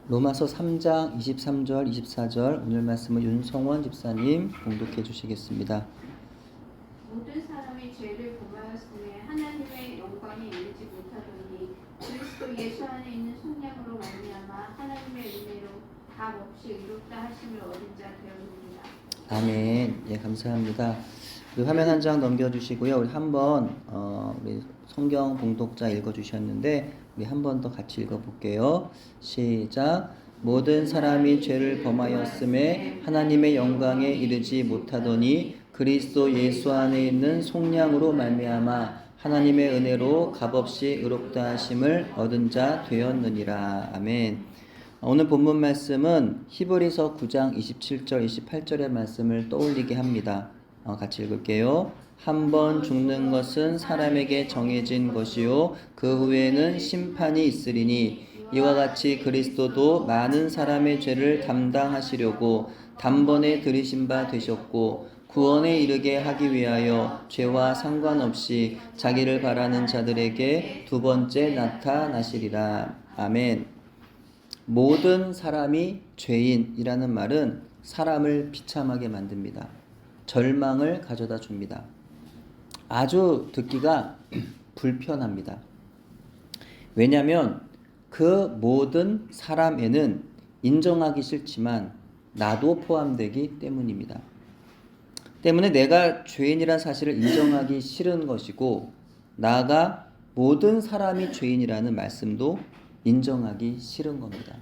로마서 3장 23절 24절 오늘 말씀은 윤성원 집사님 봉독해 주시겠습니다. 모든 사람이 죄를 범하였음에 하나님의 영광에 이르지 못하더니 그리스도 예수 안에 있는 속량으로 말미암아 하나님의 은혜로 값 없이 의롭다 하심을 얻은 자 되었느니라. 아멘. 예, 감사합니다. 우리 화면 한 장 넘겨주시고요. 우리 한번 우리 성경 봉독자 읽어주셨는데 우리 한 번 더 같이 읽어볼게요. 시작. 모든 사람이 죄를 범하였음에 하나님의 영광에 이르지 못하더니 그리스도 예수 안에 있는 속량으로 말미암아 하나님의 은혜로 값없이 의롭다 하심을 얻은 자 되었느니라. 아멘. 오늘 본문 말씀은 히브리서 9장 27절 28절의 말씀을 떠올리게 합니다. 같이 읽을게요. 한 번 죽는 것은 사람에게 정해진 것이요 그 후에는 심판이 있으리니 이와 같이 그리스도도 많은 사람의 죄를 담당하시려고 단번에 들이신 바 되셨고 구원에 이르게 하기 위하여 죄와 상관없이 자기를 바라는 자들에게 두 번째 나타나시리라. 아멘. 모든 사람이 죄인이라는 말은 사람을 비참하게 만듭니다. 절망을 가져다 줍니다. 아주 듣기가 불편합니다. 왜냐하면 그 모든 사람에는 인정하기 싫지만 나도 포함되기 때문입니다. 때문에 내가 죄인이라는 사실을 인정하기 싫은 것이고 나아가 모든 사람이 죄인이라는 말씀도 인정하기 싫은 겁니다.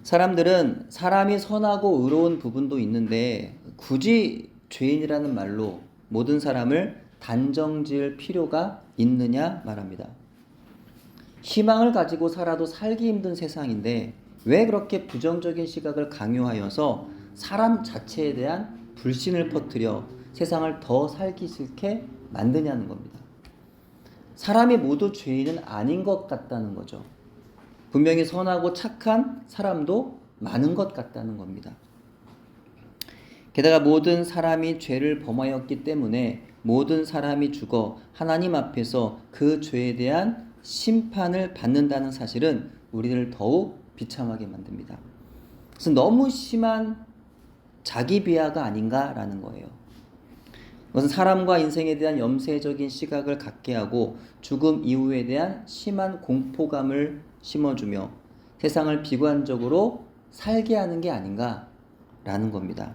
사람들은 사람이 선하고 의로운 부분도 있는데 굳이 죄인이라는 말로 모든 사람을 단정 지을 필요가 있느냐 말합니다. 희망을 가지고 살아도 살기 힘든 세상인데 왜 그렇게 부정적인 시각을 강요하여서 사람 자체에 대한 불신을 퍼뜨려 세상을 더 살기 싫게 만드냐는 겁니다. 사람이 모두 죄인은 아닌 것 같다는 거죠. 분명히 선하고 착한 사람도 많은 것 같다는 겁니다. 게다가 모든 사람이 죄를 범하였기 때문에 모든 사람이 죽어 하나님 앞에서 그 죄에 대한 심판을 받는다는 사실은 우리를 더욱 비참하게 만듭니다. 그래서 너무 심한 자기 비하가 아닌가라는 거예요. 그것은 사람과 인생에 대한 염세적인 시각을 갖게 하고 죽음 이후에 대한 심한 공포감을 심어주며 세상을 비관적으로 살게 하는 게 아닌가라는 겁니다.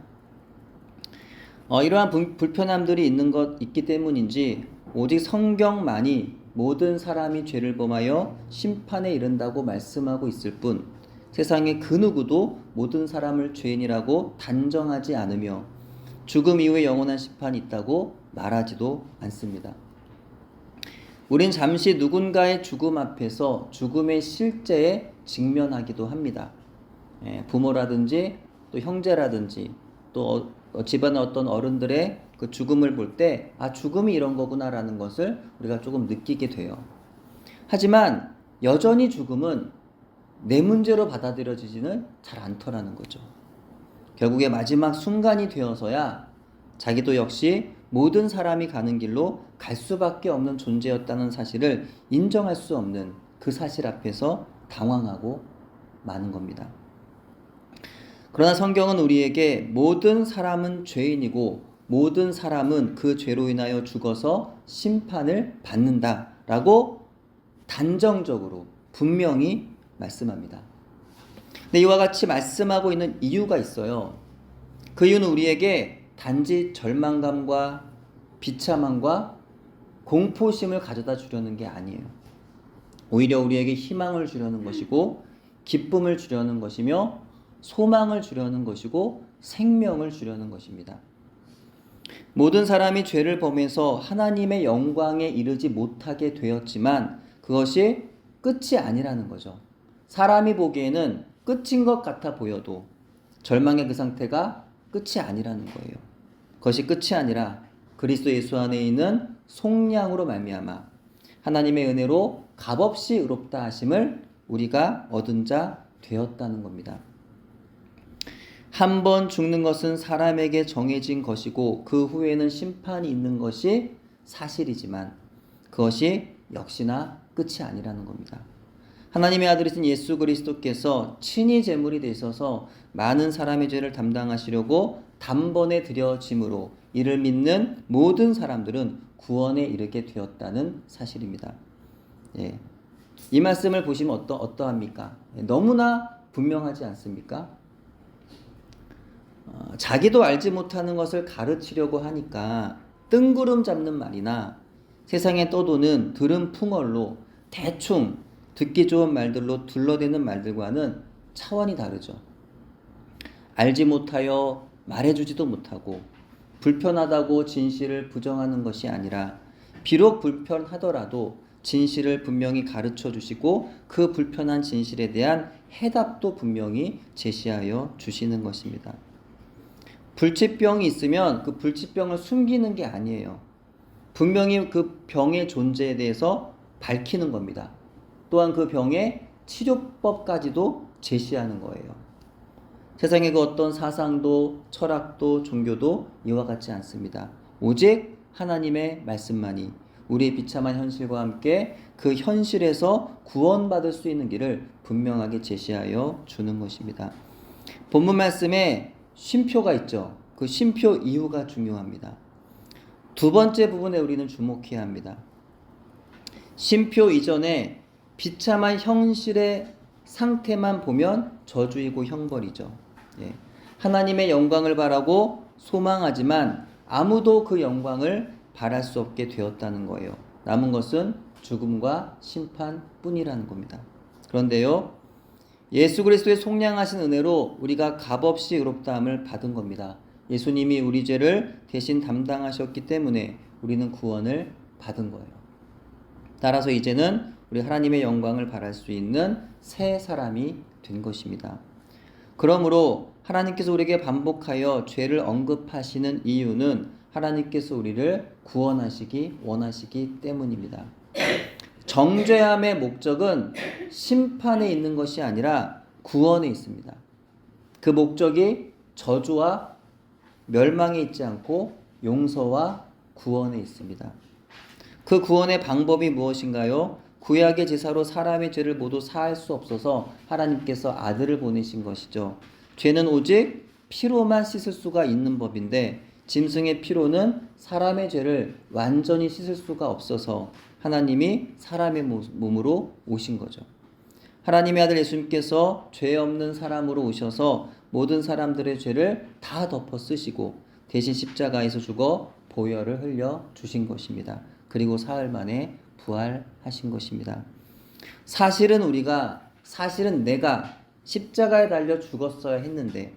이러한 불편함들이 있기 때문인지 오직 성경만이 모든 사람이 죄를 범하여 심판에 이른다고 말씀하고 있을 뿐 세상의 그 누구도 모든 사람을 죄인이라고 단정하지 않으며 죽음 이후에 영원한 심판이 있다고 말하지도 않습니다. 우린 잠시 누군가의 죽음 앞에서 죽음의 실제에 직면하기도 합니다. 부모라든지 또 형제라든지 또 집안의 어떤 어른들의 그 죽음을 볼 때 죽음이 이런 거구나라는 것을 우리가 조금 느끼게 돼요. 하지만 여전히 죽음은 내 문제로 받아들여지지는 잘 않더라는 거죠. 결국에 마지막 순간이 되어서야 자기도 역시 모든 사람이 가는 길로 갈 수밖에 없는 존재였다는 사실을 인정할 수 없는 그 사실 앞에서 당황하고 마는 겁니다. 그러나 성경은 우리에게 모든 사람은 죄인이고 모든 사람은 그 죄로 인하여 죽어서 심판을 받는다라고 단정적으로 분명히 말씀합니다. 근데 이와 같이 말씀하고 있는 이유가 있어요. 그 이유는 우리에게 단지 절망감과 비참함과 공포심을 가져다 주려는 게 아니에요. 오히려 우리에게 희망을 주려는 것이고 기쁨을 주려는 것이며 소망을 주려는 것이고 생명을 주려는 것입니다. 모든 사람이 죄를 범해서 하나님의 영광에 이르지 못하게 되었지만 그것이 끝이 아니라는 거죠. 사람이 보기에는 끝인 것 같아 보여도 절망의 그 상태가 끝이 아니라는 거예요. 그것이 끝이 아니라 그리스도 예수 안에 있는 속량으로 말미암아 하나님의 은혜로 값없이 의롭다 하심을 우리가 얻은 자 되었다는 겁니다. 한 번 죽는 것은 사람에게 정해진 것이고 그 후에는 심판이 있는 것이 사실이지만 그것이 역시나 끝이 아니라는 겁니다. 하나님의 아들이신 예수 그리스도께서 친히 제물이 되셔서 많은 사람의 죄를 담당하시려고 단번에 드려짐으로 이를 믿는 모든 사람들은 구원에 이르게 되었다는 사실입니다. 예. 이 말씀을 보시면 어떠합니까? 너무나 분명하지 않습니까? 자기도 알지 못하는 것을 가르치려고 하니까 뜬구름 잡는 말이나 세상에 떠도는 들은 풍월로 대충 듣기 좋은 말들로 둘러대는 말들과는 차원이 다르죠. 알지 못하여 말해주지도 못하고 불편하다고 진실을 부정하는 것이 아니라 비록 불편하더라도 진실을 분명히 가르쳐 주시고 그 불편한 진실에 대한 해답도 분명히 제시하여 주시는 것입니다. 불치병이 있으면 그 불치병을 숨기는 게 아니에요. 분명히 그 병의 존재에 대해서 밝히는 겁니다. 또한 그 병의 치료법까지도 제시하는 거예요. 세상의 그 어떤 사상도 철학도 종교도 이와 같지 않습니다. 오직 하나님의 말씀만이 우리의 비참한 현실과 함께 그 현실에서 구원받을 수 있는 길을 분명하게 제시하여 주는 것입니다. 본문 말씀에 쉼표가 있죠. 그 쉼표 이유가 중요합니다. 두 번째 부분에 우리는 주목해야 합니다. 쉼표 이전에 비참한 현실의 상태만 보면 저주이고 형벌이죠. 예. 하나님의 영광을 바라고 소망하지만 아무도 그 영광을 바랄 수 없게 되었다는 거예요. 남은 것은 죽음과 심판뿐이라는 겁니다. 그런데요, 예수 그리스도의 속량하신 은혜로 우리가 값없이 의롭다함을 받은 겁니다. 예수님이 우리 죄를 대신 담당하셨기 때문에 우리는 구원을 받은 거예요. 따라서 이제는 우리 하나님의 영광을 바랄 수 있는 새 사람이 된 것입니다. 그러므로 하나님께서 우리에게 반복하여 죄를 언급하시는 이유는 하나님께서 우리를 구원하시기 원하시기 때문입니다. 정죄함의 목적은 심판에 있는 것이 아니라 구원에 있습니다. 그 목적이 저주와 멸망에 있지 않고 용서와 구원에 있습니다. 그 구원의 방법이 무엇인가요? 구약의 제사로 사람의 죄를 모두 사할 수 없어서 하나님께서 아들을 보내신 것이죠. 죄는 오직 피로만 씻을 수가 있는 법인데 짐승의 피로는 사람의 죄를 완전히 씻을 수가 없어서 하나님이 사람의 몸으로 오신 거죠. 하나님의 아들 예수님께서 죄 없는 사람으로 오셔서 모든 사람들의 죄를 다 덮어 쓰시고 대신 십자가에서 죽어 보혈을 흘려 주신 것입니다. 그리고 사흘 만에 부활하신 것입니다. 사실은 내가 십자가에 달려 죽었어야 했는데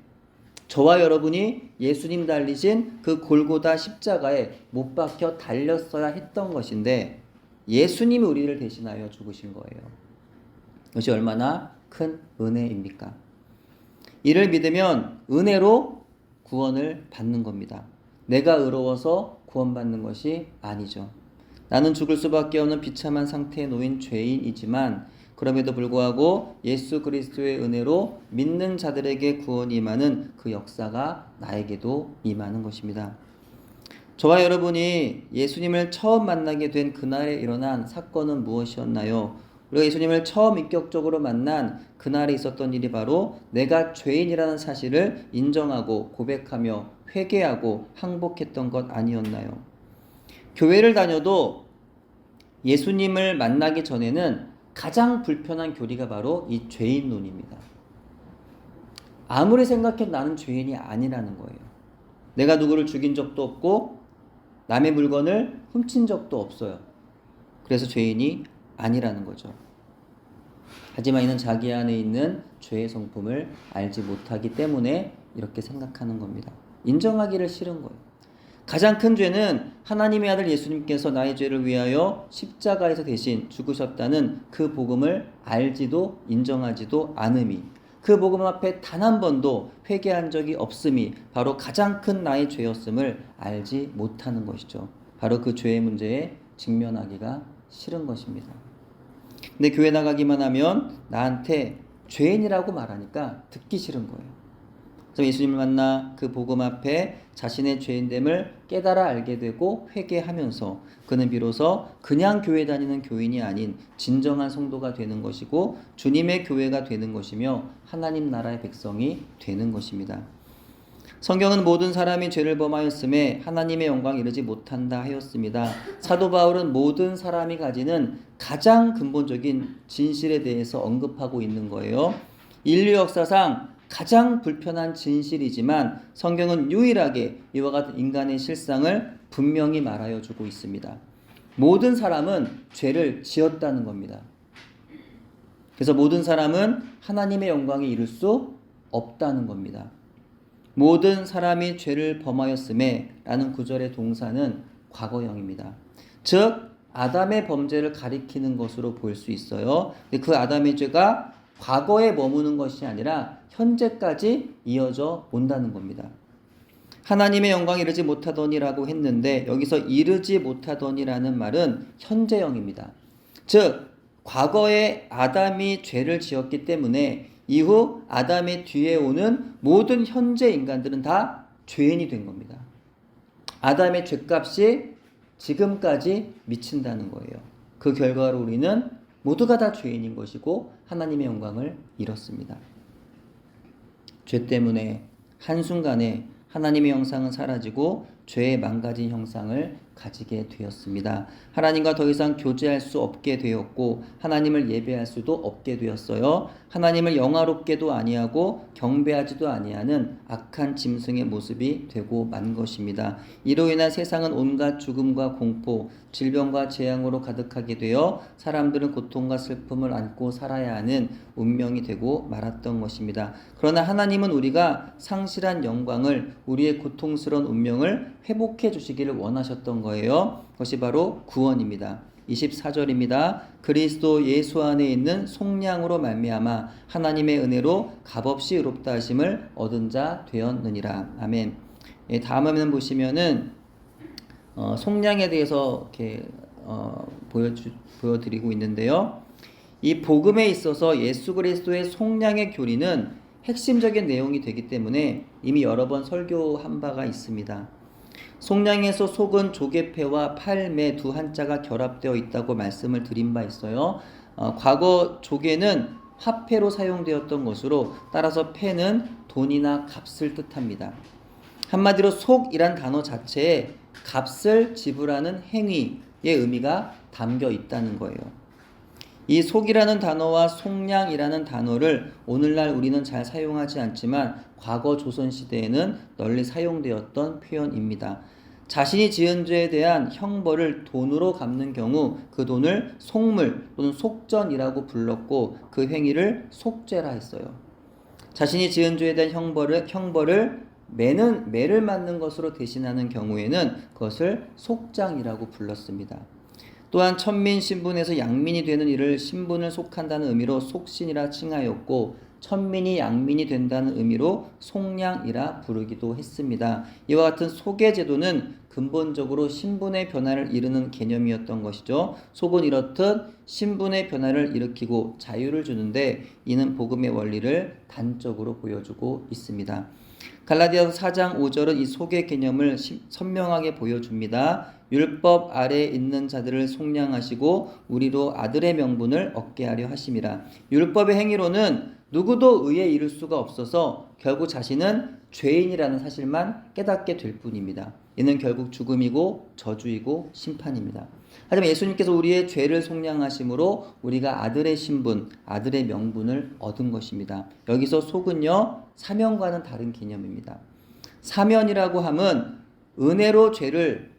저와 여러분이 예수님 달리신 그 골고다 십자가에 못 박혀 달렸어야 했던 것인데 예수님이 우리를 대신하여 죽으신 거예요. 이것이 얼마나 큰 은혜입니까? 이를 믿으면 은혜로 구원을 받는 겁니다. 내가 의로워서 구원받는 것이 아니죠. 나는 죽을 수밖에 없는 비참한 상태에 놓인 죄인이지만 그럼에도 불구하고 예수 그리스도의 은혜로 믿는 자들에게 구원이 임하는 그 역사가 나에게도 임하는 것입니다. 저와 여러분이 예수님을 처음 만나게 된 그날에 일어난 사건은 무엇이었나요? 우리가 예수님을 처음 인격적으로 만난 그날에 있었던 일이 바로 내가 죄인이라는 사실을 인정하고 고백하며 회개하고 항복했던 것 아니었나요? 교회를 다녀도 예수님을 만나기 전에는 가장 불편한 교리가 바로 이 죄인론입니다. 아무리 생각해도 나는 죄인이 아니라는 거예요. 내가 누구를 죽인 적도 없고 남의 물건을 훔친 적도 없어요. 그래서 죄인이 아니라는 거죠. 하지만 이는 자기 안에 있는 죄의 성품을 알지 못하기 때문에 이렇게 생각하는 겁니다. 인정하기를 싫은 거예요. 가장 큰 죄는 하나님의 아들 예수님께서 나의 죄를 위하여 십자가에서 대신 죽으셨다는 그 복음을 알지도 인정하지도 않음이, 그 복음 앞에 단 한 번도 회개한 적이 없음이 바로 가장 큰 나의 죄였음을 알지 못하는 것이죠. 바로 그 죄의 문제에 직면하기가 싫은 것입니다. 근데 교회 나가기만 하면 나한테 죄인이라고 말하니까 듣기 싫은 거예요. 예수님을 만나 그 복음 앞에 자신의 죄인됨을 깨달아 알게 되고 회개하면서 그는 비로소 그냥 교회 다니는 교인이 아닌 진정한 성도가 되는 것이고 주님의 교회가 되는 것이며 하나님 나라의 백성이 되는 것입니다. 성경은 모든 사람이 죄를 범하였음에 하나님의 영광 이르지 못한다 하였습니다. 사도 바울은 모든 사람이 가지는 가장 근본적인 진실에 대해서 언급하고 있는 거예요. 인류 역사상 가장 불편한 진실이지만 성경은 유일하게 이와 같은 인간의 실상을 분명히 말하여 주고 있습니다. 모든 사람은 죄를 지었다는 겁니다. 그래서 모든 사람은 하나님의 영광에 이를 수 없다는 겁니다. 모든 사람이 죄를 범하였음에 라는 구절의 동사는 과거형입니다. 즉 아담의 범죄를 가리키는 것으로 볼 수 있어요. 근데 그 아담의 죄가 과거에 머무는 것이 아니라 현재까지 이어져 온다는 겁니다. 하나님의 영광에 이르지 못하더니라고 했는데 여기서 이르지 못하더니라는 말은 현재형입니다. 즉 과거에 아담이 죄를 지었기 때문에 이후 아담의 뒤에 오는 모든 현재 인간들은 다 죄인이 된 겁니다. 아담의 죄값이 지금까지 미친다는 거예요. 그 결과로 우리는 모두가 다 죄인인 것이고 하나님의 영광을 잃었습니다. 죄 때문에 한순간에 하나님의 형상은 사라지고 죄의 망가진 형상을 가지게 되었습니다. 하나님과 더 이상 교제할 수 없게 되었고 하나님을 예배할 수도 없게 되었어요. 하나님을 영화롭게도 아니하고 경배하지도 아니하는 악한 짐승의 모습이 되고 만 것입니다. 이로 인한 세상은 온갖 죽음과 공포, 질병과 재앙으로 가득하게 되어 사람들은 고통과 슬픔을 안고 살아야 하는 운명이 되고 말았던 것입니다. 그러나 하나님은 우리가 상실한 영광을, 우리의 고통스러운 운명을 회복해 주시기를 원하셨던 거예요. 그것이 바로 구원입니다. 24절입니다. 그리스도 예수 안에 있는 속량으로 말미암아 하나님의 은혜로 값없이 의롭다 하심을 얻은 자 되었느니라. 아멘. 예, 다음 화면 보시면은 속량에 대해서 이렇게 보여드리고 있는데요. 이 복음에 있어서 예수 그리스도의 속량의 교리는 핵심적인 내용이 되기 때문에 이미 여러 번 설교한 바가 있습니다. 속량에서 속은 조개패와 팔매 두 한자가 결합되어 있다고 말씀을 드린 바 있어요. 과거 조개는 화폐로 사용되었던 것으로 따라서 패는 돈이나 값을 뜻합니다. 한마디로 속이란 단어 자체에 값을 지불하는 행위의 의미가 담겨 있다는 거예요. 이 속이라는 단어와 속량이라는 단어를 오늘날 우리는 잘 사용하지 않지만 과거 조선시대에는 널리 사용되었던 표현입니다. 자신이 지은 죄에 대한 형벌을 돈으로 갚는 경우 그 돈을 속물 또는 속전이라고 불렀고 그 행위를 속죄라 했어요. 자신이 지은 죄에 대한 형벌을 매를 맞는 것으로 대신하는 경우에는 그것을 속장이라고 불렀습니다. 또한 천민 신분에서 양민이 되는 이를 신분을 속한다는 의미로 속신이라 칭하였고 천민이 양민이 된다는 의미로 속량이라 부르기도 했습니다. 이와 같은 속의 제도는 근본적으로 신분의 변화를 이루는 개념이었던 것이죠. 속은 이렇듯 신분의 변화를 일으키고 자유를 주는데 이는 복음의 원리를 단적으로 보여주고 있습니다. 갈라디아서 4장 5절은 이 속의 개념을 선명하게 보여줍니다. 율법 아래에 있는 자들을 속량하시고 우리로 아들의 명분을 얻게 하려 하심이라. 율법의 행위로는 누구도 의에 이를 수가 없어서 결국 자신은 죄인이라는 사실만 깨닫게 될 뿐입니다. 이는 결국 죽음이고 저주이고 심판입니다. 하지만 예수님께서 우리의 죄를 속량하심으로 우리가 아들의 신분, 아들의 명분을 얻은 것입니다. 여기서 속은요, 사면과는 다른 개념입니다. 사면이라고 함은 은혜로 죄를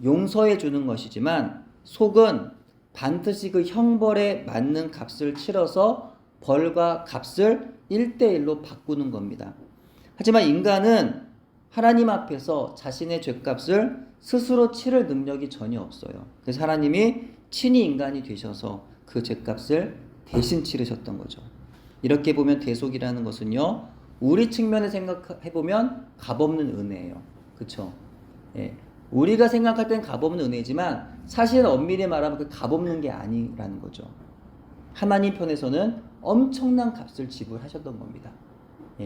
용서해 주는 것이지만 속은 반드시 그 형벌에 맞는 값을 치러서 벌과 값을 1대1로 바꾸는 겁니다. 하지만 인간은 하나님 앞에서 자신의 죄값을 스스로 치를 능력이 전혀 없어요. 그래서 하나님이 친히 인간이 되셔서 그 죄값을 대신 치르셨던 거죠. 이렇게 보면 대속이라는 것은요, 우리 측면에 생각해보면 값없는 은혜예요. 그렇죠? 예. 우리가 생각할 땐 값없는 은혜지만 사실은 엄밀히 말하면 그 값없는 게 아니라는 거죠. 하나님 편에서는 엄청난 값을 지불하셨던 겁니다.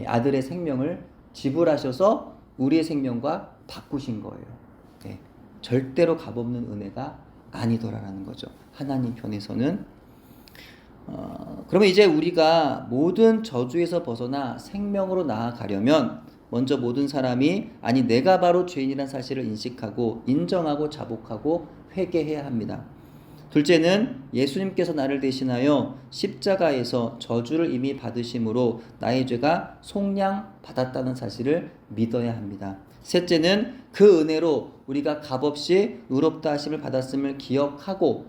아들의 생명을 지불하셔서 우리의 생명과 바꾸신 거예요. 예, 절대로 값없는 은혜가 아니더라라는 거죠. 하나님 편에서는. 그러면 이제 우리가 모든 저주에서 벗어나 생명으로 나아가려면 먼저 모든 사람이 아니 내가 바로 죄인이라는 사실을 인식하고 인정하고 자복하고 회개해야 합니다. 둘째는 예수님께서 나를 대신하여 십자가에서 저주를 이미 받으심으로 나의 죄가 속량받았다는 사실을 믿어야 합니다. 셋째는 그 은혜로 우리가 값없이 의롭다 하심을 받았음을 기억하고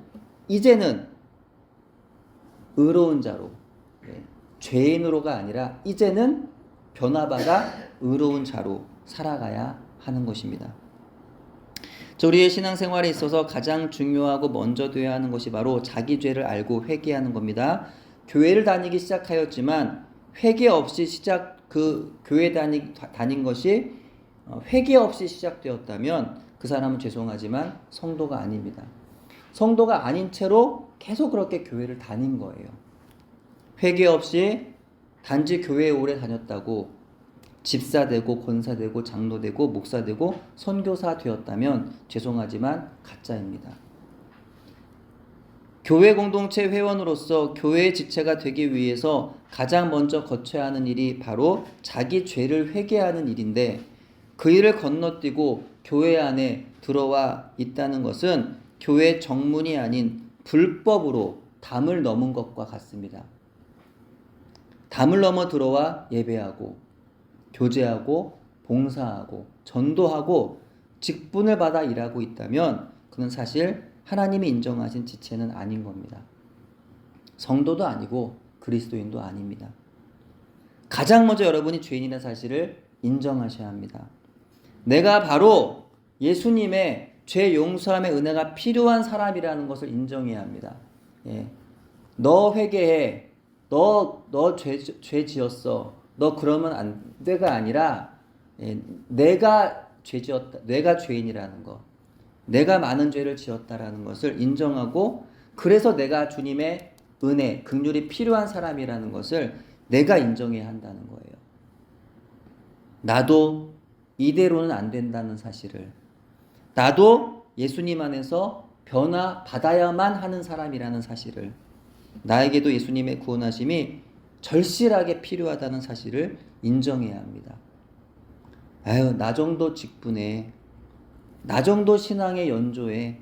이제는 의로운 자로, 죄인으로가 아니라 이제는 변화받아 의로운 자로 살아가야 하는 것입니다. 우리의 신앙생활에 있어서 가장 중요하고 먼저 되어야 하는 것이 바로 자기 죄를 알고 회개하는 겁니다. 교회를 다니기 시작하였지만 회개 없이 교회 다닌 것이 회개 없이 시작되었다면 그 사람은 죄송하지만 성도가 아닙니다. 성도가 아닌 채로 계속 그렇게 교회를 다닌 거예요. 회개 없이 단지 교회에 오래 다녔다고 집사 되고 권사 되고 장로 되고 목사 되고 선교사 되었다면 죄송하지만 가짜입니다. 교회 공동체 회원으로서 교회의 지체가 되기 위해서 가장 먼저 거쳐야 하는 일이 바로 자기 죄를 회개하는 일인데 그 일을 건너뛰고 교회 안에 들어와 있다는 것은 교회 정문이 아닌 불법으로 담을 넘은 것과 같습니다. 담을 넘어 들어와 예배하고 교제하고 봉사하고 전도하고 직분을 받아 일하고 있다면 그는 사실 하나님이 인정하신 지체는 아닌 겁니다. 성도도 아니고 그리스도인도 아닙니다. 가장 먼저 여러분이 죄인이라는 사실을 인정하셔야 합니다. 내가 바로 예수님의 죄 용서함의 은혜가 필요한 사람이라는 것을 인정해야 합니다. 너 회개해. 너 죄 지었어. 너 그러면 안 돼가 아니라 내가 죄 지었다. 내가 죄인이라는 것. 내가 많은 죄를 지었다라는 것을 인정하고 그래서 내가 주님의 은혜, 긍휼이 필요한 사람이라는 것을 내가 인정해야 한다는 거예요. 나도 이대로는 안 된다는 사실을 나도 예수님 안에서 변화받아야만 하는 사람이라는 사실을 나에게도 예수님의 구원하심이 절실하게 필요하다는 사실을 인정해야 합니다. 나 정도 직분에 나 정도 신앙의 연조에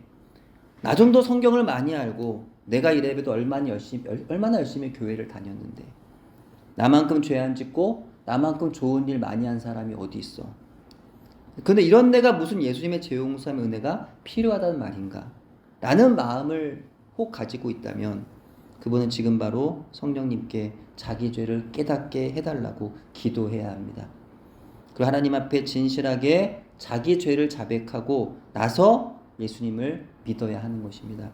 나 정도 성경을 많이 알고 내가 이래봬도 얼마나 열심히 교회를 다녔는데 나만큼 죄 안 짓고 나만큼 좋은 일 많이 한 사람이 어디 있어. 근데 이런 내가 무슨 예수님의 죄 용서함의 은혜가 필요하다는 말인가 라는 마음을 혹 가지고 있다면 그분은 지금 바로 성령님께 자기 죄를 깨닫게 해달라고 기도해야 합니다. 그리고 하나님 앞에 진실하게 자기 죄를 자백하고 나서 예수님을 믿어야 하는 것입니다.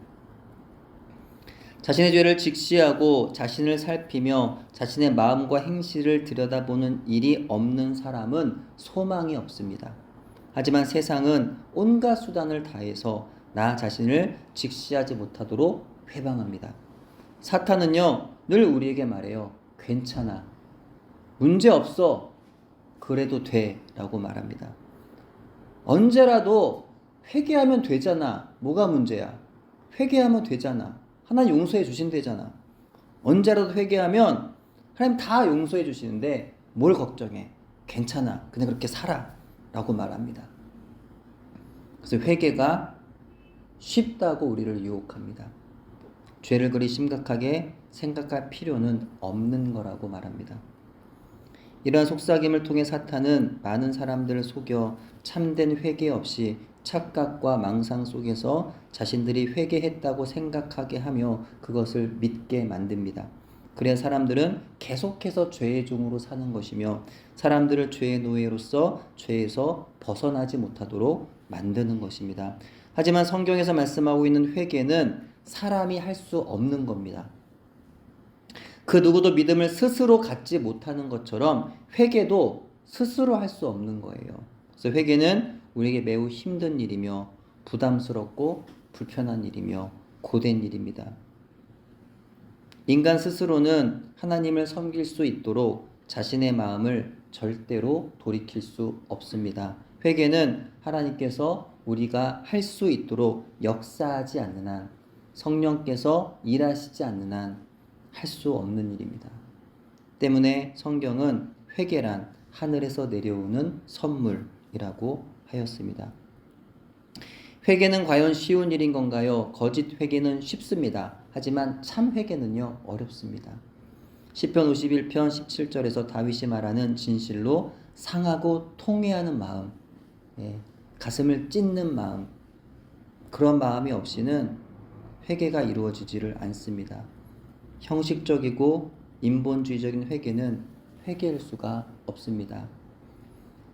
자신의 죄를 직시하고 자신을 살피며 자신의 마음과 행실을 들여다보는 일이 없는 사람은 소망이 없습니다. 하지만 세상은 온갖 수단을 다해서 나 자신을 직시하지 못하도록 회방합니다. 사탄은요 늘 우리에게 말해요. 괜찮아. 문제 없어. 그래도 돼 라고 말합니다. 언제라도 회개하면 되잖아. 뭐가 문제야? 회개하면 되잖아. 하나님 용서해 주신대잖아. 언제라도 회개하면 하나님 다 용서해 주시는데 뭘 걱정해. 괜찮아. 그냥 그렇게 살아 라고 말합니다. 그래서 회개가 쉽다고 우리를 유혹합니다. 죄를 그리 심각하게 생각할 필요는 없는 거라고 말합니다. 이러한 속삭임을 통해 사탄은 많은 사람들을 속여 참된 회개 없이 착각과 망상 속에서 자신들이 회개했다고 생각하게 하며 그것을 믿게 만듭니다. 그래야 사람들은 계속해서 죄의 종으로 사는 것이며 사람들을 죄의 노예로서 죄에서 벗어나지 못하도록 만드는 것입니다. 하지만 성경에서 말씀하고 있는 회개는 사람이 할 수 없는 겁니다. 그 누구도 믿음을 스스로 갖지 못하는 것처럼 회개도 스스로 할 수 없는 거예요. 그래서 회개는 우리에게 매우 힘든 일이며 부담스럽고 불편한 일이며 고된 일입니다. 인간 스스로는 하나님을 섬길 수 있도록 자신의 마음을 절대로 돌이킬 수 없습니다. 회개는 하나님께서 우리가 할 수 있도록 역사하지 않는 한, 성령께서 일하시지 않는 한 할 수 없는 일입니다. 때문에 성경은 회개란 하늘에서 내려오는 선물이라고 하였습니다. 회개는 과연 쉬운 일인 건가요? 거짓 회개는 쉽습니다. 하지만 참 회개는요, 어렵습니다. 시편 51편 17절에서 다윗이 말하는 진실로 상하고 통회하는 마음, 가슴을 찢는 마음, 그런 마음이 없이는 회개가 이루어지지를 않습니다. 형식적이고 인본주의적인 회개는 회개할 수가 없습니다.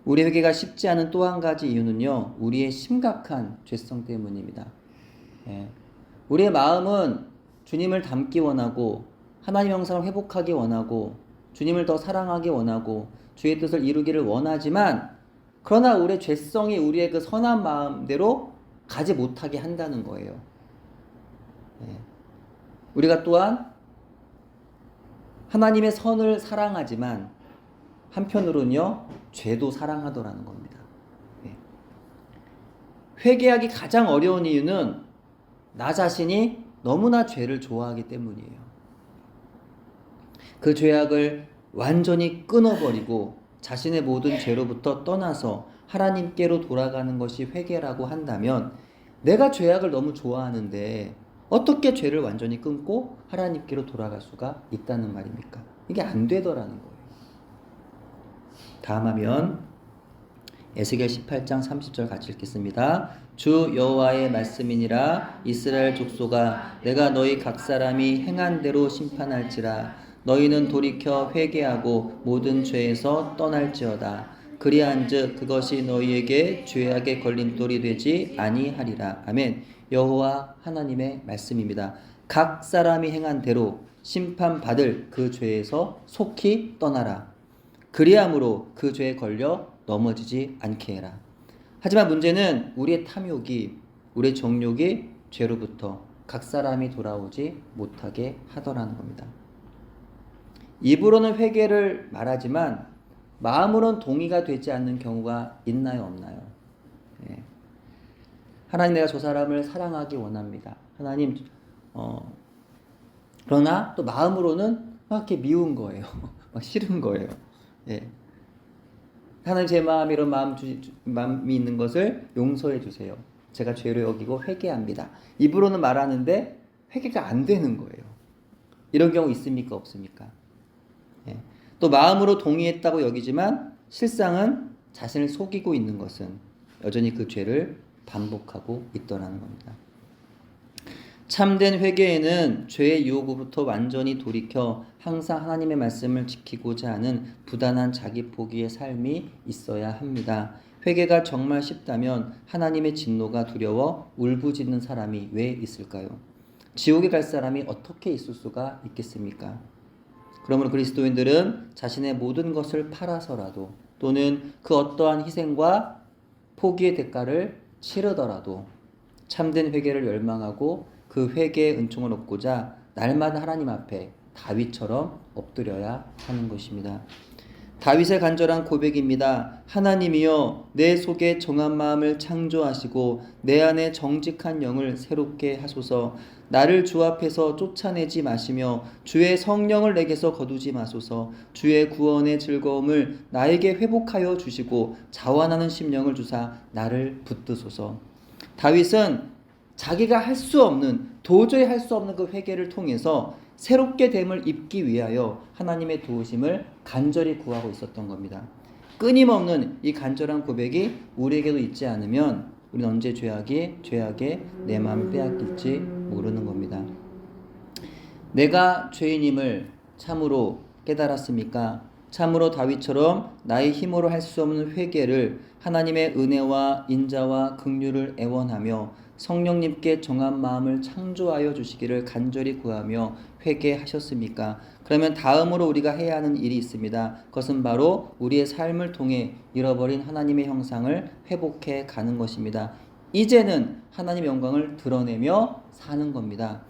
우리 회개가 쉽지 않은 또 한 가지 이유는요, 우리의 심각한 죄성 때문입니다. 우리의 마음은 주님을 닮기 원하고 하나님의 형상을 회복하기 원하고 주님을 더 사랑하기 원하고 주의 뜻을 이루기를 원하지만, 그러나 우리의 죄성이 우리의 그 선한 마음대로 가지 못하게 한다는 거예요. 우리가 또한 하나님의 선을 사랑하지만 한편으로는요, 죄도 사랑하더라는 겁니다. 회개하기 가장 어려운 이유는 나 자신이 너무나 죄를 좋아하기 때문이에요. 그 죄악을 완전히 끊어버리고 자신의 모든 죄로부터 떠나서 하나님께로 돌아가는 것이 회개라고 한다면, 내가 죄악을 너무 좋아하는데 어떻게 죄를 완전히 끊고 하나님께로 돌아갈 수가 있다는 말입니까? 이게 안 되더라는 거예요. 다음 화면 에스겔 18장 30절 같이 읽겠습니다. 주 여호와의 말씀이니라. 이스라엘 족속아, 내가 너희 각 사람이 행한 대로 심판할지라. 너희는 돌이켜 회개하고 모든 죄에서 떠날지어다. 그리한즉 그것이 너희에게 죄악의 걸림돌이 되지 아니하리라. 아멘. 여호와 하나님의 말씀입니다. 각 사람이 행한 대로 심판받을 그 죄에서 속히 떠나라. 그리함으로 그 죄에 걸려 넘어지지 않게 해라. 하지만 문제는 우리의 탐욕이, 우리의 정욕이 죄로부터 각 사람이 돌아오지 못하게 하더라는 겁니다. 입으로는 회개를 말하지만 마음으로는 동의가 되지 않는 경우가 있나요, 없나요? 하나님, 내가 저 사람을 사랑하기 원합니다. 하나님, 그러나 또 마음으로는 막 이렇게 미운 거예요. 막 싫은 거예요. 하나님, 제 마음에 이런 마음이 있는 것을 용서해 주세요. 제가 죄로 여기고 회개합니다. 입으로는 말하는데 회개가 안 되는 거예요. 이런 경우 있습니까, 없습니까? 또 마음으로 동의했다고 여기지만 실상은 자신을 속이고 있는 것은 여전히 그 죄를 반복하고 있더라는 겁니다. 참된 회개에는 죄의 유혹으로부터 완전히 돌이켜 항상 하나님의 말씀을 지키고자 하는 부단한 자기 포기의 삶이 있어야 합니다. 회개가 정말 쉽다면 하나님의 진노가 두려워 울부짖는 사람이 왜 있을까요? 지옥에 갈 사람이 어떻게 있을 수가 있겠습니까? 그러므로 그리스도인들은 자신의 모든 것을 팔아서라도, 또는 그 어떠한 희생과 포기의 대가를 치르더라도 참된 회개를 열망하고 그 회개의 은총을 얻고자 날마다 하나님 앞에 다윗처럼 엎드려야 하는 것입니다. 다윗의 간절한 고백입니다. 하나님이여, 내 속에 정한 마음을 창조하시고 내 안에 정직한 영을 새롭게 하소서. 나를 주 앞에서 쫓아내지 마시며 주의 성령을 내게서 거두지 마소서. 주의 구원의 즐거움을 나에게 회복하여 주시고 자완하는 심령을 주사 나를 붙드소서. 다윗은 자기가 할 수 없는, 도저히 할 수 없는 그 회개를 통해서 새롭게 됨을 입기 위하여 하나님의 도우심을 간절히 구하고 있었던 겁니다. 끊임없는 이 간절한 고백이 우리에게도 있지 않으면 우리는 언제 죄악에 내 마음을 빼앗길지 모르는 겁니다. 내가 죄인임을 참으로 깨달았습니까? 참으로 다윗처럼 나의 힘으로 할 수 없는 회개를 하나님의 은혜와 인자와 긍휼을 애원하며 성령님께 정한 마음을 창조하여 주시기를 간절히 구하며 회개하셨습니까? 그러면 다음으로 우리가 해야 하는 일이 있습니다. 그것은 바로 우리의 삶을 통해 잃어버린 하나님의 형상을 회복해 가는 것입니다. 이제는 하나님의 영광을 드러내며 사는 겁니다.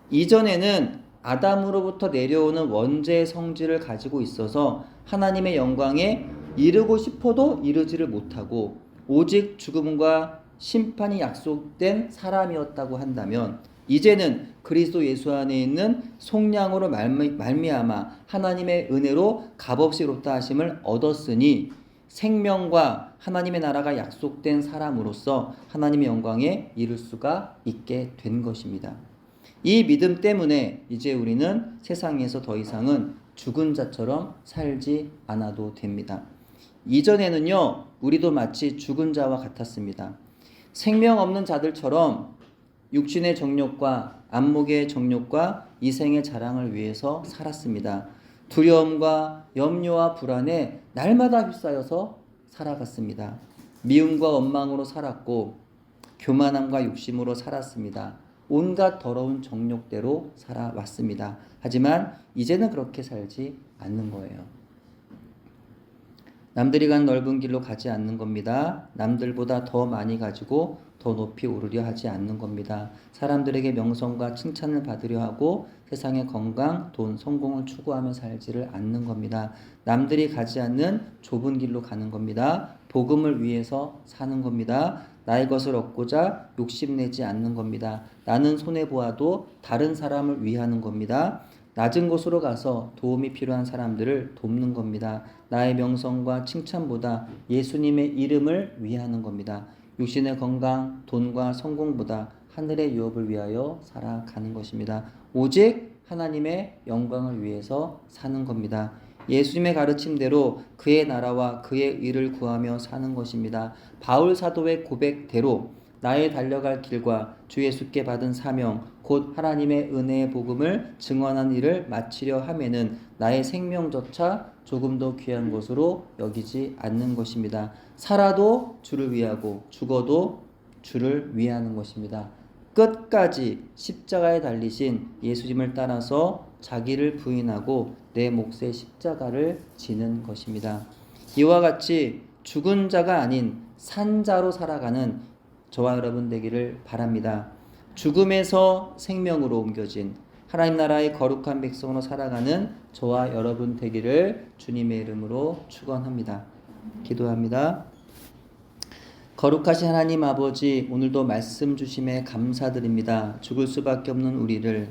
이전에는 아담으로부터 내려오는 원죄의 성질을 가지고 있어서 하나님의 영광에 이르고 싶어도 이르지를 못하고 오직 죽음과 심판이 약속된 사람이었다고 한다면, 이제는 그리스도 예수 안에 있는 속량으로 말미암아 하나님의 은혜로 값없이 의롭다 하심을 얻었으니 생명과 하나님의 나라가 약속된 사람으로서 하나님의 영광에 이를 수가 있게 된 것입니다. 이 믿음 때문에 이제 우리는 세상에서 더 이상은 죽은 자처럼 살지 않아도 됩니다. 이전에는요, 우리도 마치 죽은 자와 같았습니다. 생명 없는 자들처럼 육신의 정욕과 안목의 정욕과 이생의 자랑을 위해서 살았습니다. 두려움과 염려와 불안에 날마다 휩싸여서 살아갔습니다. 미움과 원망으로 살았고 교만함과 욕심으로 살았습니다. 온갖 더러운 정욕대로 살아왔습니다. 하지만 이제는 그렇게 살지 않는 거예요. 남들이 간 넓은 길로 가지 않는 겁니다. 남들보다 더 많이 가지고 더 높이 오르려 하지 않는 겁니다. 사람들에게 명성과 칭찬을 받으려 하고 세상의 건강, 돈, 성공을 추구하며 살지를 않는 겁니다. 남들이 가지 않는 좁은 길로 가는 겁니다. 복음을 위해서 사는 겁니다. 나의 것을 얻고자 욕심내지 않는 겁니다. 나는 손해보아도 다른 사람을 위하는 겁니다. 낮은 곳으로 가서 도움이 필요한 사람들을 돕는 겁니다. 나의 명성과 칭찬보다 예수님의 이름을 위하는 겁니다. 육신의 건강, 돈과 성공보다 하늘의 유업을 위하여 살아가는 것입니다. 오직 하나님의 영광을 위해서 사는 겁니다. 예수님의 가르침대로 그의 나라와 그의 의를 구하며 사는 것입니다. 바울 사도의 고백대로 나의 달려갈 길과 주 예수께 받은 사명, 곧 하나님의 은혜의 복음을 증언하는 일을 마치려 하면은 나의 생명조차 조금도 귀한 것으로 여기지 않는 것입니다. 살아도 주를 위하고 죽어도 주를 위하는 것입니다. 끝까지 십자가에 달리신 예수님을 따라서 자기를 부인하고 내 몫의 십자가를 지는 것입니다. 이와 같이 죽은 자가 아닌 산 자로 살아가는 저와 여러분 되기를 바랍니다. 죽음에서 생명으로 옮겨진 하나님 나라의 거룩한 백성으로 살아가는 저와 여러분 되기를 주님의 이름으로 축원합니다. 기도합니다. 거룩하신 하나님 아버지, 오늘도 말씀 주심에 감사드립니다. 죽을 수밖에 없는 우리를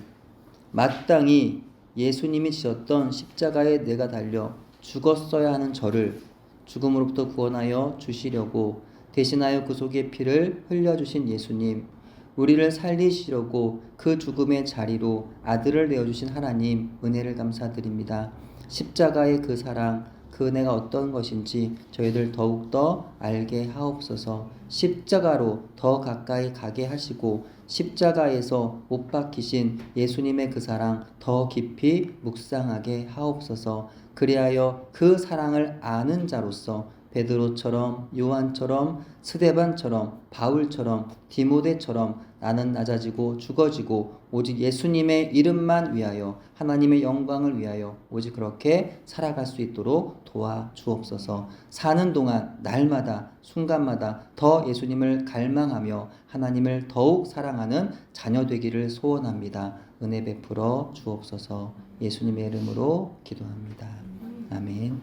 마땅히 예수님이 지셨던 십자가에 내가 달려 죽었어야 하는 저를 죽음으로부터 구원하여 주시려고 대신하여 구속의 피를 흘려주신 예수님, 우리를 살리시려고 그 죽음의 자리로 아들을 내어주신 하나님, 은혜를 감사드립니다. 십자가의 그 사랑, 그 은혜가 어떤 것인지 저희들 더욱더 알게 하옵소서. 십자가로 더 가까이 가게 하시고 십자가에서 못 박히신 예수님의 그 사랑 더 깊이 묵상하게 하옵소서. 그리하여 그 사랑을 아는 자로서 베드로처럼, 요한처럼, 스데반처럼, 바울처럼, 디모데처럼 나는 낮아지고 죽어지고 오직 예수님의 이름만 위하여 하나님의 영광을 위하여 오직 그렇게 살아갈 수 있도록 도와주옵소서. 사는 동안 날마다 순간마다 더 예수님을 갈망하며 하나님을 더욱 사랑하는 자녀 되기를 소원합니다. 은혜 베풀어 주옵소서. 예수님의 이름으로 기도합니다. 아멘.